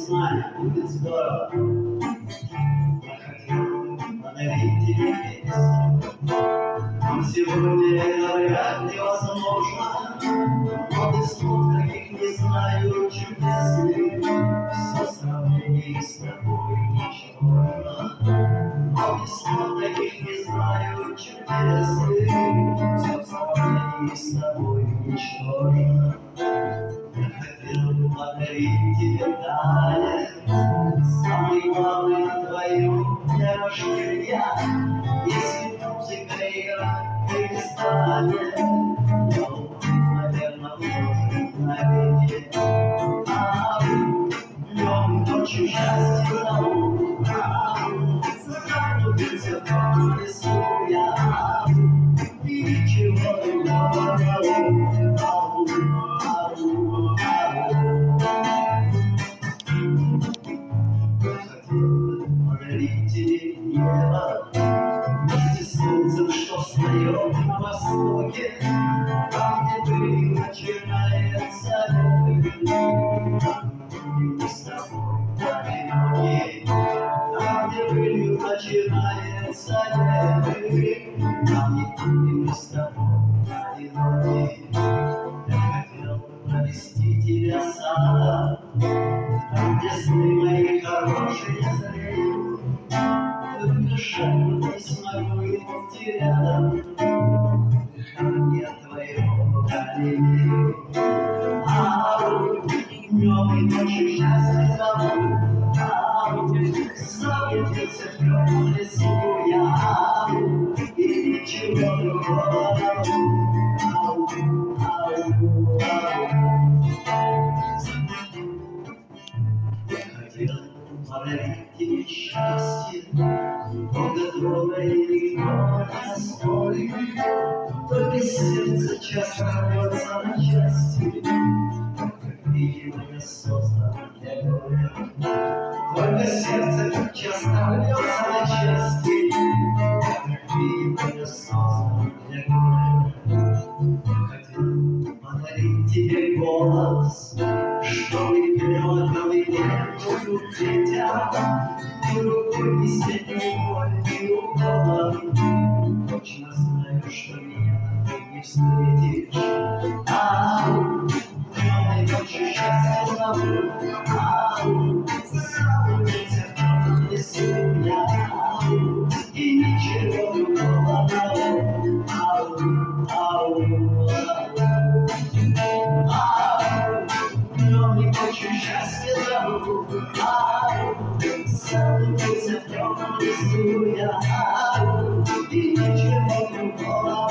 весна будет здорово. Я хотел подарить тебе песню, но сегодня это вряд ли возможно. Но слов таких не знаю чудесных, все сравнение с тобой ничтожно. Но слов таких не знаю чудесных, все сравнение с тобой ничтожно. Я хотел подарить тебе танец, самый главный в твоем дне рождения. Если музыка играть перестанет, то, наверное, может навеки. А в нем ночью счастье зовут, заблудился в том лесу я, и ничего другого не зовут. Подарить тебе небо вместе с солнцем, что встает на востоке, там, где пыль начинается легкой, там, где мы с тобой одиноки, там, где пыль начинается легкой, там, где мы с тобой одиноки. Я хотел провести тебя садом, там, где сны мои хорошие зреют, дышать не смогу идти рядом, дыхание твоего далее. Днем и ночью счастье зовут, заблудился в темном лесу я, и ничего другого. Хотел подарить тебе счастье, то готовое и легко настой, только сердце часто рвется на части, как видимо не создано для горя. Только сердце часто рвется на части, как видимо не создано для горя. Хотел подарить тебе голос, чтобы пел твои нервную детям, и рукой нести ни боль, ни укола. Точно знаю, что меня ты не встретишь. Днем и ночью счастье зовут, заблудился в темном лесу я, и ничего другого. Днем и ночью счастье зовут, заблудился в темном лесу я, и ничего другого.